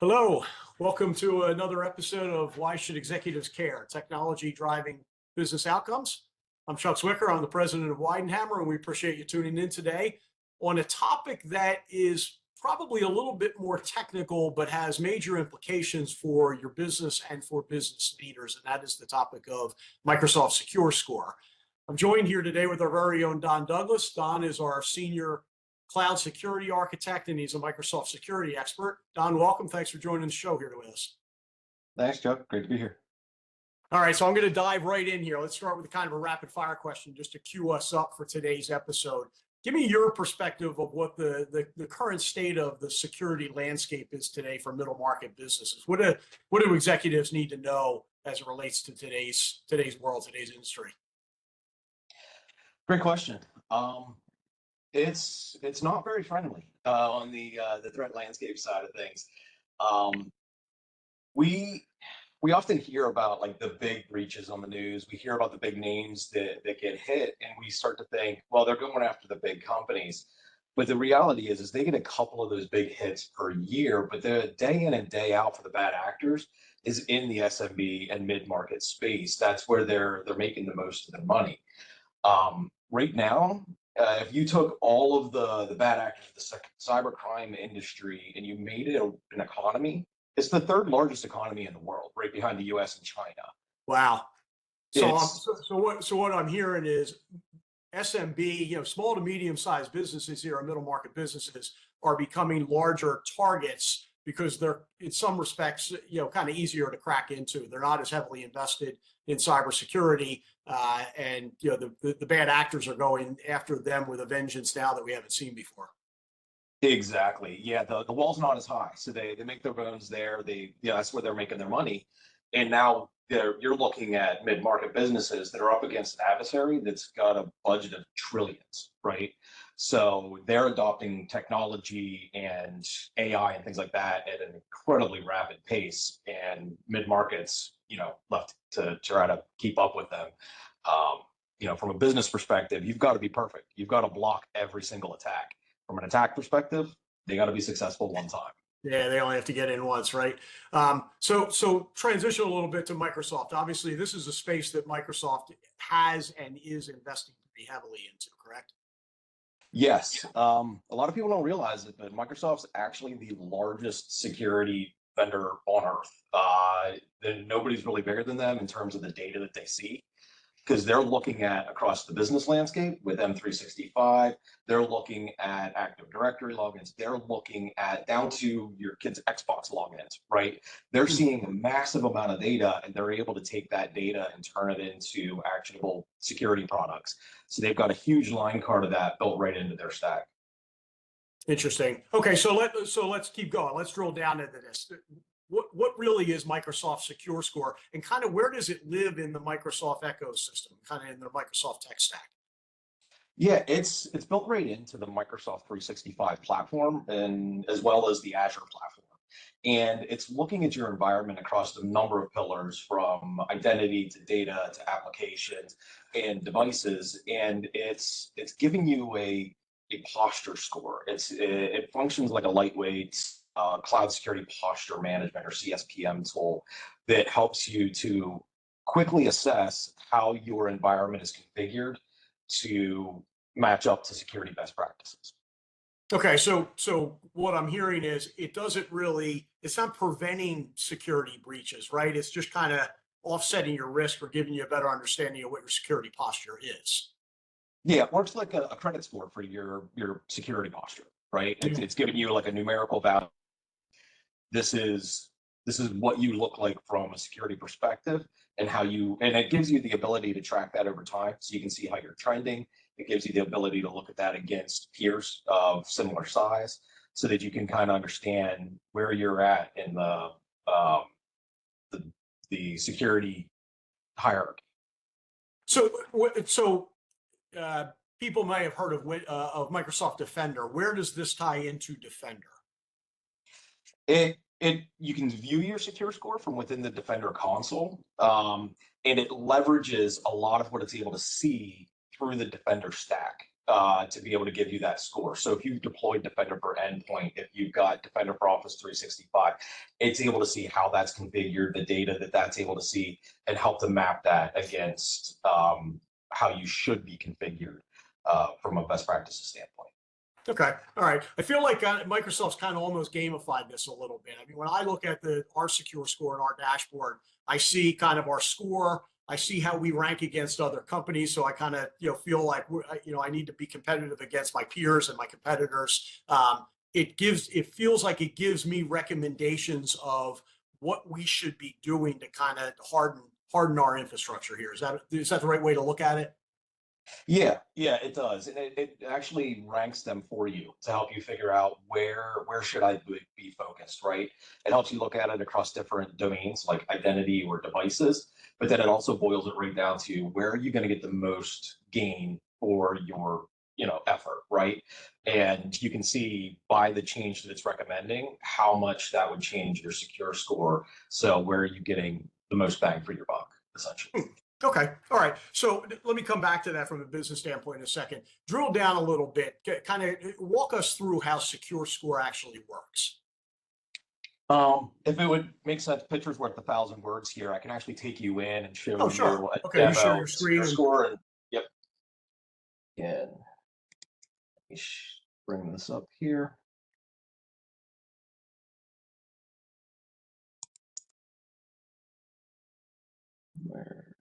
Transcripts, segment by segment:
Hello, welcome to another episode of Why Should Executives Care? Technology Driving Business Outcomes. I'm Chuck Zwicker. I'm the president of Weidenhammer, and we appreciate you tuning in today on a topic that is probably a little bit more technical, but has major implications for your business and for business leaders, and that is the topic of Microsoft Secure Score. I'm joined here today with our very own Don Douglas. Don is our senior cloud security architect, and he's a Microsoft security expert. Don, welcome. Thanks for joining the show here with us. Thanks, Chuck. Great to be here. All right, so I'm going to dive right in here. Let's start with kind of a rapid fire question just to cue us up for today's episode. Give me your perspective of what the current state of the security landscape is today for middle market businesses. What do executives need to know as it relates to today's world, today's industry? Great question. It's not very friendly on the threat landscape side of things. We often hear about like the big breaches on the news. We hear about the big names that get hit, and we start to think, well, they're going after the big companies. But the reality is they get a couple of those big hits per year, but the day in and day out for the bad actors is in the SMB and mid-market space. That's where they're making the most of their money. Right now, if you took all of the bad actors of the cybercrime industry and you made it an economy, it's the third largest economy in the world, right behind the U.S. and China. Wow. So what I'm hearing is SMB, small to medium-sized businesses here, or middle market businesses, are becoming larger targets because they're, in some respects, kind of easier to crack into. They're not as heavily invested in cybersecurity, and the bad actors are going after them with a vengeance now that we haven't seen before. Exactly. Yeah, the wall's not as high, so they make their bones there. That's where they're making their money, and now you're looking at mid-market businesses that are up against an adversary that's got a budget of trillions, right? So they're adopting technology and AI and things like that at an incredibly rapid pace, and mid-markets, left to try to keep up with them. From a business perspective, you've got to be perfect. You've got to block every single attack. From an attack perspective, they got to be successful one time. Yeah, they only have to get in once, right? So transition a little bit to Microsoft. Obviously, this is a space that Microsoft has and is investing pretty heavily into, correct? Yes. A lot of people don't realize it, but Microsoft's actually the largest security vendor on earth. Nobody's really bigger than them in terms of the data that they see, because they're looking at across the business landscape with M365, they're looking at Active Directory logins, they're looking at down to your kids' Xbox logins, right? They're seeing a massive amount of data, and they're able to take that data and turn it into actionable security products. So they've got a huge line card of that built right into their stack. Interesting. Okay, so let's keep going. Let's drill down into this. What really is Microsoft Secure Score, and kind of where does it live in the Microsoft ecosystem, kind of in the Microsoft tech stack? Yeah, it's built right into the Microsoft 365 platform, and as well as the Azure platform. And it's looking at your environment across a number of pillars, from identity to data to applications and devices. And it's giving you a posture score. It functions like a lightweight cloud security posture management, or CSPM, tool that helps you to quickly assess how your environment is configured to match up to security best practices. Okay, so what I'm hearing is it's not preventing security breaches, right? It's just kind of offsetting your risk or giving you a better understanding of what your security posture is. Yeah, it works like a credit score for your security posture, right? It's giving you like a numerical value. This is what you look like from a security perspective, and it gives you the ability to track that over time, so you can see how you're trending. It gives you the ability to look at that against peers of similar size, so that you can kind of understand where you're at in the security hierarchy. So people may have heard of Microsoft Defender. Where does this tie into Defender? You can view your secure score from within the Defender console, and it leverages a lot of what it's able to see through the Defender stack. to be able to give you that score. So if you've deployed Defender for Endpoint, if you've got Defender for Office 365, it's able to see how that's configured, the data that that's able to see, and help to map that against how you should be configured from a best practices standpoint. Okay. All right. I feel like Microsoft's kind of almost gamified this a little bit. I mean, when I look at our secure score and our dashboard, I see kind of our score. I see how we rank against other companies. So I kind of, feel like, I need to be competitive against my peers and my competitors. It feels like it gives me recommendations of what we should be doing to kind of harden our infrastructure here. Is that the right way to look at it? Yeah, it does. And it actually ranks them for you to help you figure out where should I be focused, right? It helps you look at it across different domains like identity or devices, but then it also boils it right down to where are you going to get the most gain for your, effort, right? And you can see by the change that it's recommending how much that would change your secure score. So where are you getting the most bang for your buck, essentially? Okay. All right. So let me come back to that from a business standpoint in a second. Drill down a little bit, kind of walk us through how Secure Score actually works. If it would make sense, picture's worth 1,000 words here. I can actually take you in and show Oh, sure. you a Okay. You share demo your of Secure screen and Score. And yep, and let me bring this up here. Where?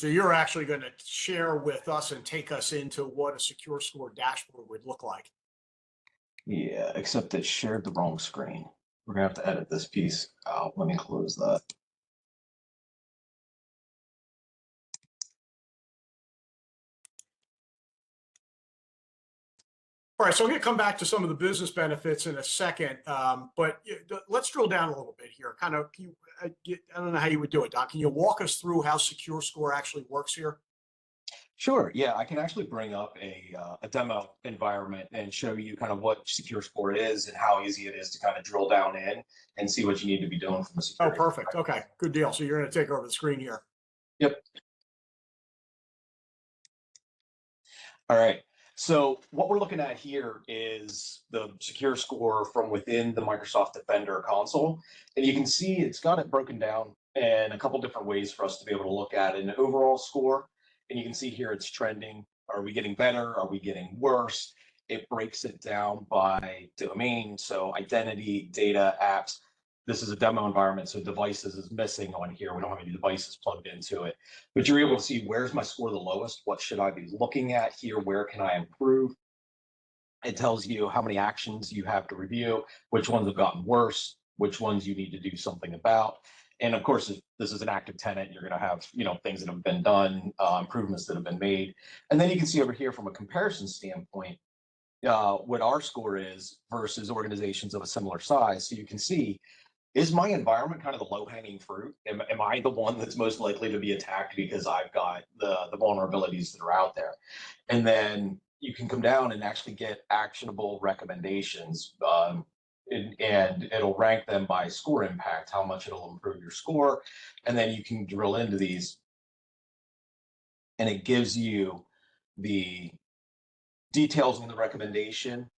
so you're actually going to share with us and take us into what a Secure Score dashboard would look like. Yeah, except it shared the wrong screen. We're gonna have to edit this piece out. Let me close that. All right, so I'm going to come back to some of the business benefits in a second, but let's drill down a little bit here. Kind of, I don't know how you would do it, Don. Can you walk us through how Secure Score actually works here? Sure. Yeah, I can actually bring up a demo environment and show you kind of what Secure Score is and how easy it is to kind of drill down in and see what you need to be doing from a Oh, security perfect. perspective. Okay, good deal. So you're going to take over the screen here. Yep. All right. So what we're looking at here is the secure score from within the Microsoft Defender console. And you can see it's got it broken down in a couple different ways for us to be able to look at an overall score. And you can see here it's trending. Are we getting better? Are we getting worse? It breaks it down by domain. So identity, data, apps. This is a demo environment, so devices is missing on here. We don't have any devices plugged into it, but you're able to see where's my score the lowest, what should I be looking at here, where can I improve. It tells you how many actions you have to review, which ones have gotten worse, which ones you need to do something about. And of course, if this is an active tenant, you're going to have things that have been done, improvements that have been made. And then you can see over here from a comparison standpoint what our score is versus organizations of a similar size. So you can see, is my environment kind of the low-hanging fruit? Am I the one that's most likely to be attacked because I've got the vulnerabilities that are out there? And then you can come down and actually get actionable recommendations, and it'll rank them by score impact, how much it'll improve your score. And then you can drill into these, and it gives you the details on the recommendation,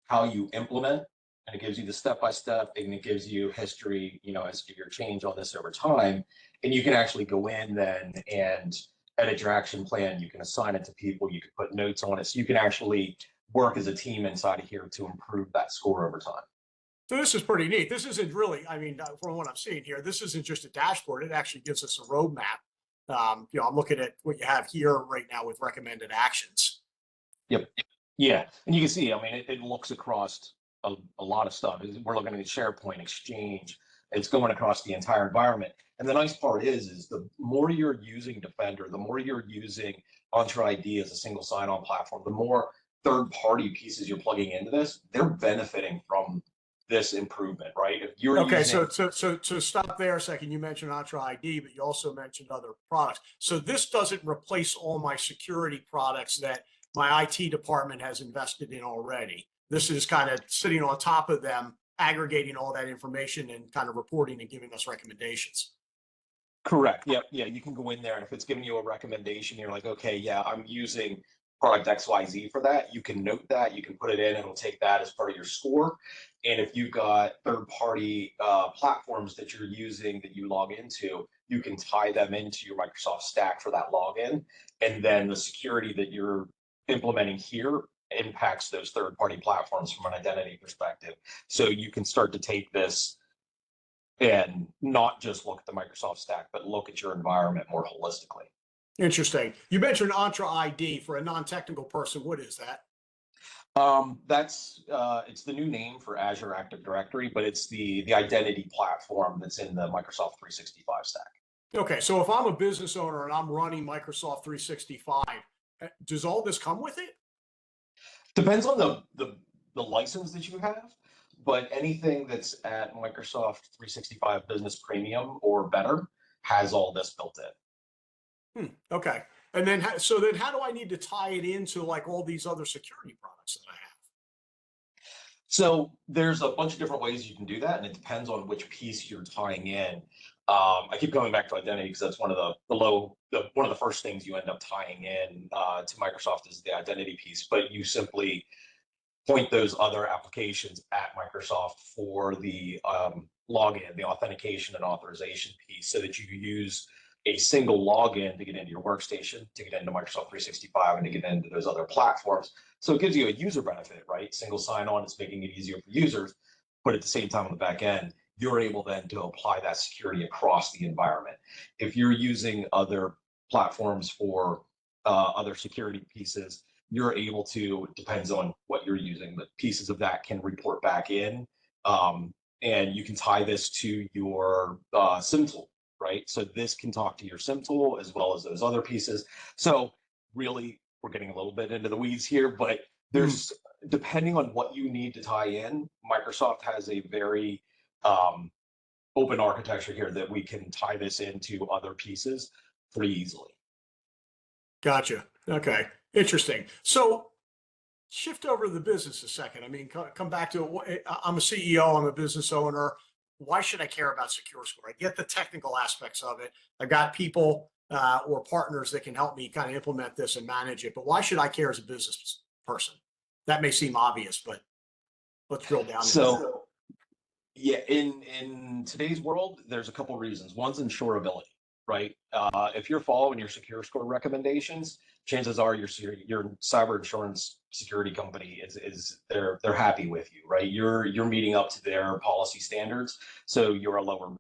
how you implement, and it gives you the step-by-step, and it gives you history, as to your change on this over time. And you can actually go in then and edit your action plan. You can assign it to people, you can put notes on it. So you can actually work as a team inside of here to improve that score over time. So this is pretty neat. This isn't really, I mean, from what I'm seeing here, this isn't just a dashboard. It actually gives us a roadmap. I'm looking at what you have here right now with recommended actions. Yep. Yeah. And you can see, I mean, it looks across a lot of stuff. We're looking at SharePoint, Exchange. It's going across the entire environment. And the nice part is the more you're using Defender, the more you're using Entra ID as a single sign-on platform, the more third-party pieces you're plugging into this, they're benefiting from this improvement, right? If you're Okay, using, so stop there a second. You mentioned Entra ID, but you also mentioned other products. So this doesn't replace all my security products that my IT department has invested in already. This is kind of sitting on top of them, aggregating all that information and kind of reporting and giving us recommendations. correct. Yep. Yeah. You can go in there, and if it's giving you a recommendation, you're like, okay, yeah, I'm using product XYZ for that, you can note that, you can put it in, it'll take that as part of your score. And if you've got third-party platforms that you're using that you log into, you can tie them into your Microsoft stack for that login. And then the security that you're implementing here impacts those third-party platforms from an identity perspective. So you can start to take this and not just look at the Microsoft stack, but look at your environment more holistically. Interesting. You mentioned Entra ID. For a non-technical person, what is that? That's it's the new name for Azure Active Directory, but it's the identity platform that's in the Microsoft 365 stack. Okay, so if I'm a business owner and I'm running Microsoft 365, does all this come with it? Depends on the license that you have, but anything that's at Microsoft 365 Business Premium or better has all this built in. Okay. And then, so then how do I need to tie it into like all these other security products that I have? So there's a bunch of different ways you can do that, and it depends on which piece you're tying in. I keep going back to identity because that's one of one of the first things you end up tying in to Microsoft is the identity piece. But you simply point those other applications at Microsoft for the login, the authentication and authorization piece, so that you use a single login to get into your workstation, to get into Microsoft 365, and to get into those other platforms. So it gives you a user benefit, right? Single sign-on is making it easier for users, but at the same time on the back end, you're able then to apply that security across the environment. If you're using other platforms for other security pieces, you're able to, it depends on what you're using, but pieces of that can report back in. And you can tie this to your SIM tool, right? So this can talk to your SIM tool as well as those other pieces. So really, we're getting a little bit into the weeds here, but there's, depending on what you need to tie in, Microsoft has a very open architecture here that we can tie this into other pieces pretty easily. Gotcha. Okay. Interesting. So shift over to the business a second. I mean, come back to it. I'm a CEO, I'm a business owner. Why should I care about Secure Score? I get the technical aspects of it. I've got people or partners that can help me kind of implement this and manage it. But why should I care as a business person? That may seem obvious, but let's drill down. So, yeah, in today's world, there's a couple reasons. One's insurability, right? If you're following your Secure Score recommendations, chances are your cyber insurance security company is they're happy with you, right? You're meeting up to their policy standards, so you're a lower,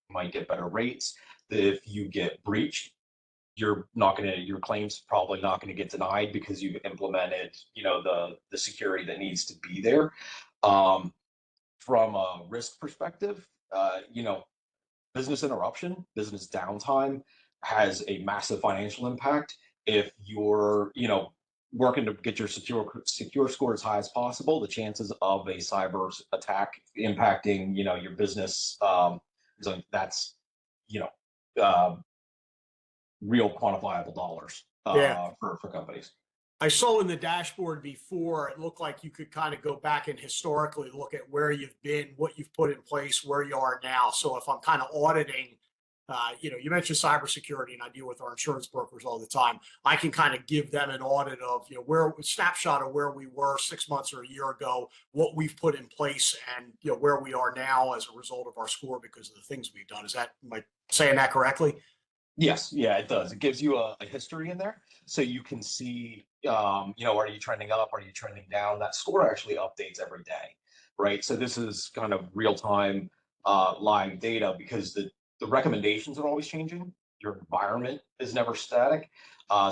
might get better rates. If you get breached, your claim's probably not going to get denied because you've implemented, the security that needs to be there. From a risk perspective, business interruption, business downtime has a massive financial impact. If you're, working to get your secure score as high as possible, the chances of a cyber attack impacting, your business, so that's, uh, real quantifiable dollars for companies. I saw in the dashboard before, it looked like you could kind of go back and historically look at where you've been, what you've put in place, where you are now. So if I'm kind of auditing, you mentioned cybersecurity, and I deal with our insurance brokers all the time. I can kind of give them an audit of, where snapshot of where we were 6 months or a year ago, what we've put in place, and where we are now as a result of our score because of the things we've done. Am I saying that correctly? Yes, yeah, it does. It gives you a history in there, so you can see, are you trending up? Are you trending down? That score actually updates every day, right? So this is kind of real time, live data because the recommendations are always changing. Your environment is never static,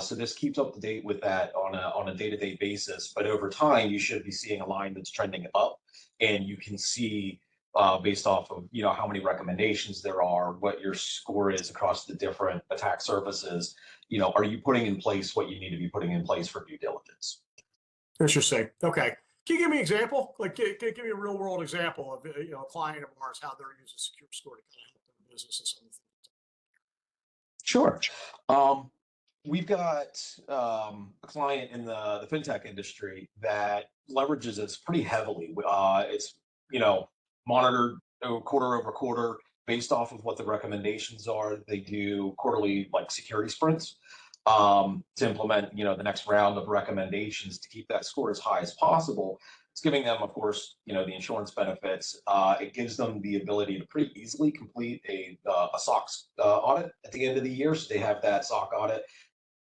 so this keeps up to date with that on a day-to-day basis. But over time, you should be seeing a line that's trending up, and you can see based off of how many recommendations there are, what your score is across the different attack surfaces. Are you putting in place what you need to be putting in place for due diligence? Interesting. Okay. Can you give me an example? Like, give me a real world example of a client of ours, how they're using Secure Score to kind of help their business and some of the things. Sure. We've got a client in the fintech industry that leverages this pretty heavily. It's monitored quarter over quarter based off of what the recommendations are. They do quarterly like security sprints. to implement, the next round of recommendations to keep that score as high as possible. It's giving them, of course, the insurance benefits. It gives them the ability to pretty easily complete a SOX audit at the end of the year. So they have that SOC audit.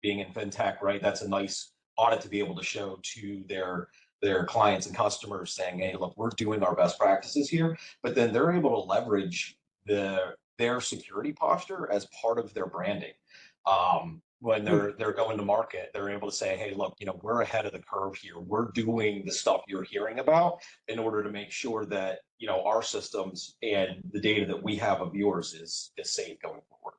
Being in fintech, right? That's a nice audit to be able to show to their clients and customers, saying, "Hey, look, we're doing our best practices here." But then they're able to leverage their security posture as part of their branding. When Hmm. they're going to market, they're able to say, "Hey, look, we're ahead of the curve here. We're doing the stuff you're hearing about in order to make sure that our systems and the data that we have of yours is safe going forward."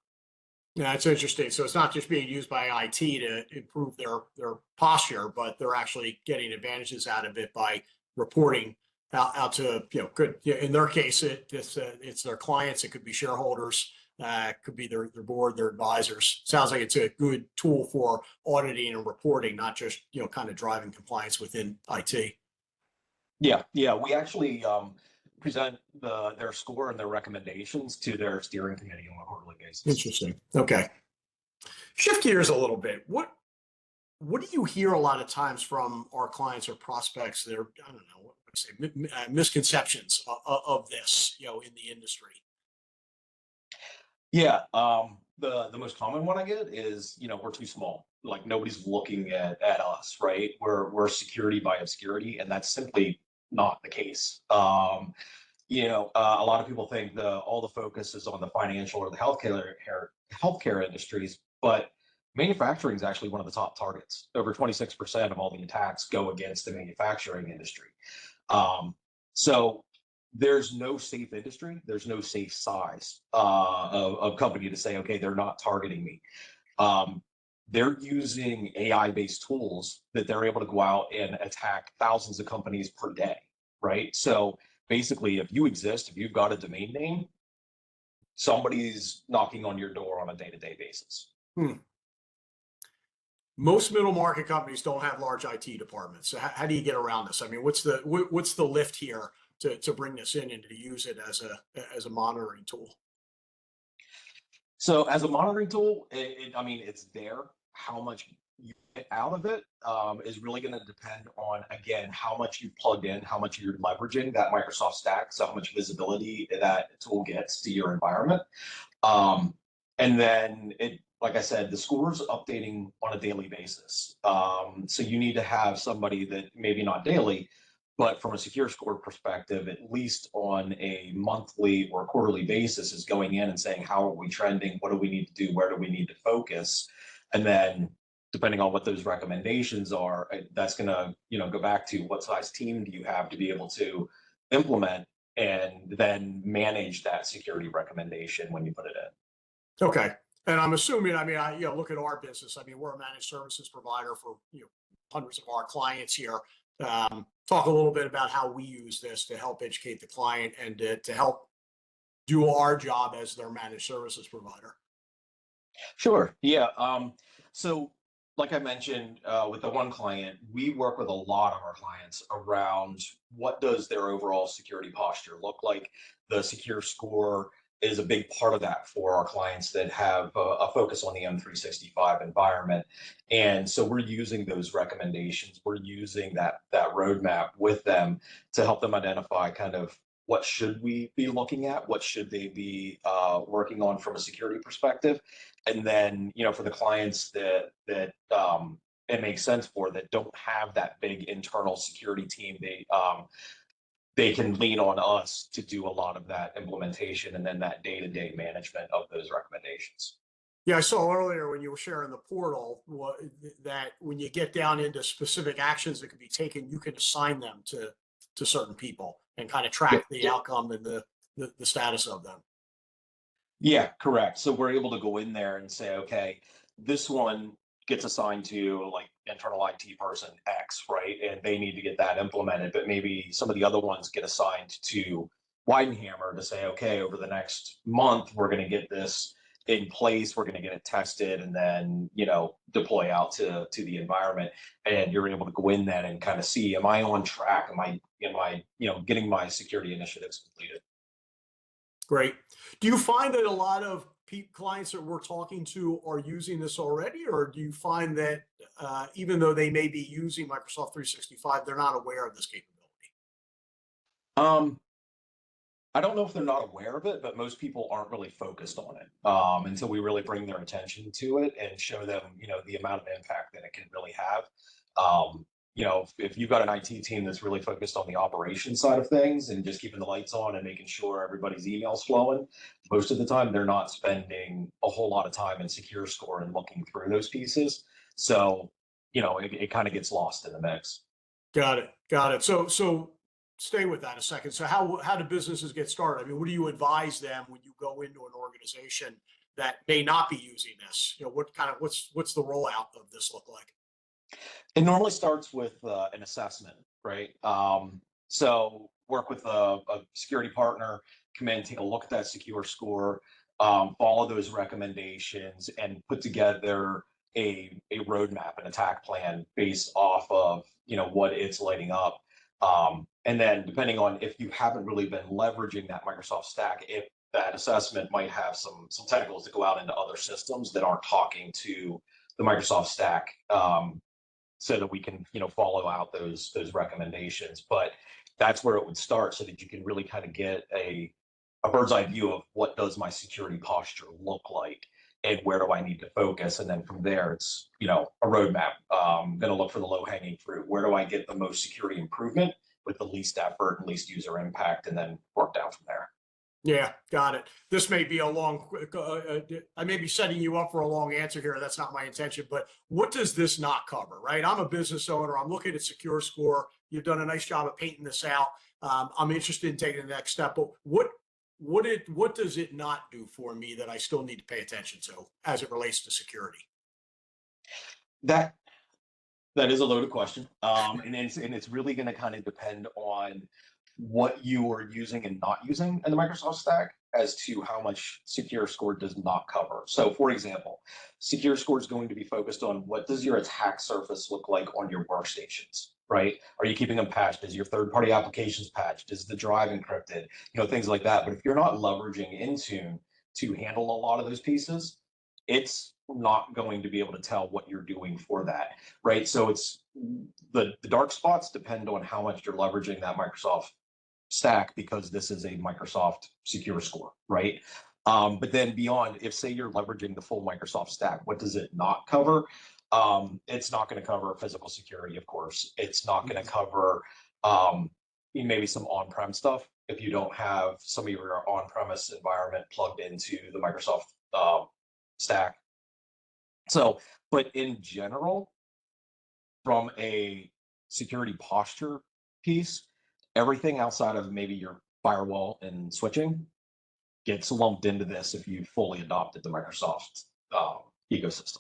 Yeah, it's interesting. So it's not just being used by IT to improve their posture, but they're actually getting advantages out of it by reporting out to good. Yeah, in their case, it's their clients. It could be shareholders. It could be their board, their advisors. Sounds like it's a good tool for auditing and reporting, not just kind of driving compliance within IT. Yeah, yeah. We actually present their score and their recommendations to their steering committee on a quarterly basis. Interesting. Okay. Shift gears a little bit. What do you hear a lot of times from our clients or prospects? Their I don't know what to say misconceptions of this, in the industry. Yeah, the most common one I get is, we're too small. Like nobody's looking at us, right? We're security by obscurity, and that's simply not the case. A lot of people think all the focus is on the financial or the healthcare industries, but manufacturing is actually one of the top targets. Over 26% of all the attacks go against the manufacturing industry. Um, so there's no safe industry, there's no safe size of company to say, okay, they're not targeting me. Um, they're using AI-based tools that they're able to go out and attack thousands of companies per day, right? So basically, if you exist, if you've got a domain name, somebody's knocking on your door on a day-to-day basis. Hmm. Most middle market companies don't have large IT departments. So how do you get around this? I mean, what's the lift here to bring this in and to use it as a monitoring tool? So as a monitoring tool, I mean, it's there. How much you get out of it is really going to depend on, again, how much you plugged in, how much you're leveraging that Microsoft stack, so how much visibility that tool gets to your environment. Um, and then like I said, the score's updating on a daily basis. So you need to have somebody that maybe not daily, but from a secure score perspective, at least on a monthly or quarterly basis, is going in and saying, how are we trending? What do we need to do? Where do we need to focus? And then depending on what those recommendations are, that's going to, go back to what size team do you have to be able to implement and then manage that security recommendation when you put it in. Okay. And I'm assuming, I mean, look at our business. I mean, we're a managed services provider for, hundreds of our clients here. Talk a little bit about how we use this to help educate the client and to help do our job as their managed services provider. Sure. Yeah. So, like I mentioned, with the one client, we work with a lot of our clients around what does their overall security posture look like. The secure score is a big part of that for our clients that have a focus on the M365 environment. And so we're using those recommendations. We're using that roadmap with them to help them identify kind of what should we be looking at, what should they be working on from a security perspective, and then for the clients that it makes sense for, that don't have that big internal security team, they can lean on us to do a lot of that implementation and then that day-to-day management of those recommendations. Yeah, I saw earlier when you were sharing the portal that when you get down into specific actions that can be taken, you can assign them to certain people and kind of Yeah, track the outcome and the status of them. yeah, correct. So we're able to go in there and say, okay, this one gets assigned to like internal IT person X, right? And they need to get that implemented, but maybe some of the other ones get assigned to Weidenhammer to say, okay, over the next month, we're going to get this in place, we're going to get it tested, and then deploy out to the environment. And you're able to go in then and kind of see, am I on track? Am I getting my security initiatives completed? Great. Do you find that a lot of clients that we're talking to are using this already, or do you find that even though they may be using Microsoft 365, they're not aware of this capability? Um, I don't know if they're not aware of it, but most people aren't really focused on it until we really bring their attention to it and show them, the amount of impact that it can really have. If you've got an IT team that's really focused on the operation side of things and just keeping the lights on and making sure everybody's emails flowing, most of the time they're not spending a whole lot of time in Secure Score and looking through those pieces. So, it kind of gets lost in the mix. Got it. Got it. So stay with that a second. So how do businesses get started? I mean, what do you advise them when you go into an organization that may not be using this? What's the rollout of this look like? It normally starts with an assessment, right? So work with a security partner, come in, take a look at that secure score, follow those recommendations, and put together a roadmap, an attack plan based off of what it's lighting up. And then depending on if you haven't really been leveraging that Microsoft stack, if that assessment might have some tentacles that go out into other systems that aren't talking to the Microsoft stack. So that we can follow out those recommendations. But that's where it would start, so that you can really kind of get a bird's eye view of what does my security posture look like and where do I need to focus. And then from there it's a roadmap. Going to look for the low hanging fruit. Where do I get the most security improvement with the least effort and least user impact, and then work down from there. Yeah, got it. This may be a long, I may be setting you up for a long answer here. That's not my intention, but what does this not cover, right? I'm a business owner. I'm looking at Secure Score. You've done a nice job of painting this out. I'm interested in taking the next step, but what does it not do for me that I still need to pay attention to as it relates to security? That that is a loaded question, and it's really going to kind of depend on what you are using and not using in the Microsoft stack as to how much Secure Score does not cover. So, for example, Secure Score is going to be focused on what does your attack surface look like on your workstations, right? Are you keeping them patched? Is your third-party applications patched? Is the drive encrypted? Things like that. But if you're not leveraging Intune to handle a lot of those pieces, it's not going to be able to tell what you're doing for that, right? So it's the dark spots depend on how much you're leveraging that Microsoft stack, because this is a Microsoft secure score, right? But then beyond, if say you're leveraging the full Microsoft stack, what does it not cover? It's not going to cover physical security, of course. It's not going to cover maybe some on-prem stuff if you don't have some of your on-premise environment plugged into the Microsoft stack. So, but in general, from a security posture piece, everything outside of maybe your firewall and switching gets lumped into this if you fully adopted the Microsoft ecosystem.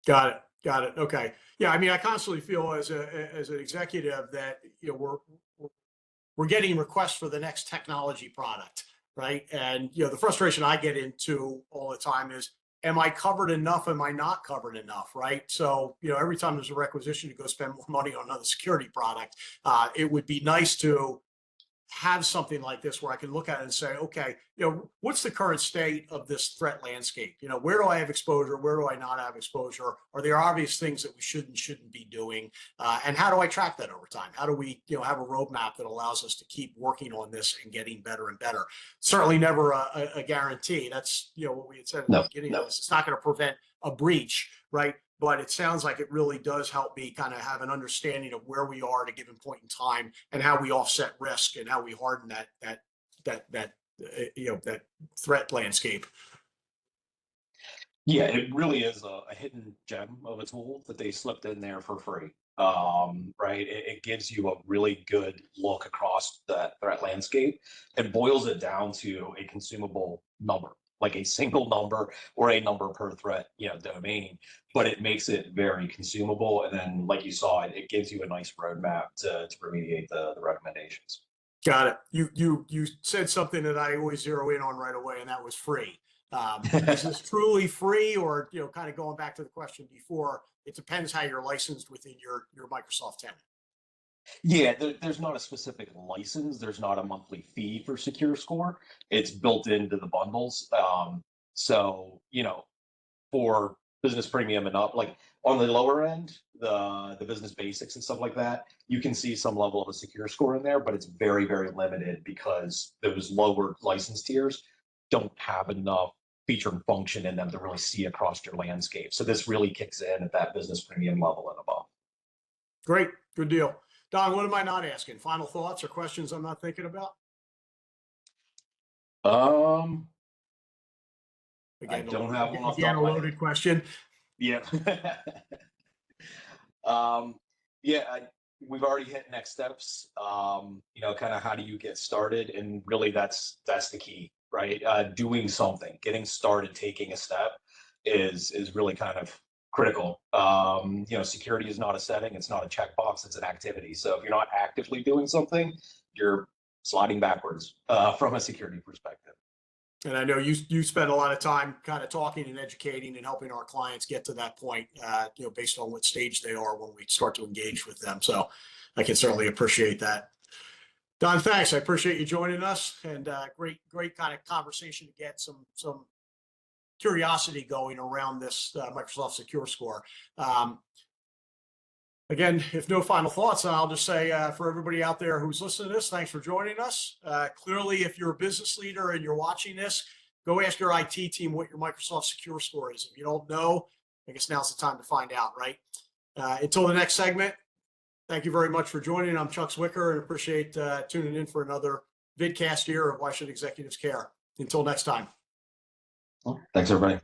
Got it. Got it. Okay. Yeah. I mean, I constantly feel as an executive that we're getting requests for the next technology product, right? And the frustration I get into all the time is, am I covered enough? Am I not covered enough? Right. So every time there's a requisition to go spend more money on another security product, it would be nice to have something like this where I can look at it and say, okay, what's the current state of this threat landscape? Where do I have exposure? Where do I not have exposure? Are there obvious things that we shouldn't be doing? And how do I track that over time? How do we, have a roadmap that allows us to keep working on this and getting better and better? Certainly never a guarantee. That's, what we had said at the beginning of this. It's not going to prevent a breach, right? But it sounds like it really does help me kind of have an understanding of where we are at a given point in time and how we offset risk and how we harden that threat landscape. Yeah, it really is a hidden gem of a tool that they slipped in there for free. Right? It gives you a really good look across that threat landscape and boils it down to a consumable number, like a single number or a number per threat, domain, but it makes it very consumable. And then, like you saw, it gives you a nice roadmap to remediate the recommendations. Got it. You said something that I always zero in on right away, and that was free. Is this truly free, or kind of going back to the question before? It depends how you're licensed within your Microsoft tenant. Yeah, there's not a specific license. There's not a monthly fee for Secure Score. It's built into the bundles. So, for business premium and up, like on the lower end, the business basics and stuff like that, you can see some level of a secure score in there, but it's very, very limited because those lower license tiers don't have enough feature and function in them to really see across your landscape. So this really kicks in at that business premium level and above. Great. Good deal. Don, what am I not asking? Final thoughts or questions I'm not thinking about? I don't have one off the Again, top a of my head. loaded question. Yeah. We've already hit next steps. Kind of how do you get started? And really that's the key, right? Doing something, getting started, taking a step is really kind of critical. Security is not a setting, it's not a checkbox, it's an activity. So if you're not actively doing something, you're sliding backwards from a security perspective. And I know you spend a lot of time kind of talking and educating and helping our clients get to that point, based on what stage they are when we start to engage with them. So I can certainly appreciate that. Don, thanks. I appreciate you joining us, and great kind of conversation to get some curiosity going around this Microsoft Secure Score. Again, if no final thoughts, I'll just say for everybody out there who's listening to this, thanks for joining us. Clearly, if you're a business leader and you're watching this, go ask your IT team what your Microsoft Secure Score is. If you don't know, I guess now's the time to find out, right? Until the next segment, thank you very much for joining. I'm Chuck Swicker and appreciate tuning in for another vidcast here of Why Should Executives Care. Until next time. Well, thanks, everybody.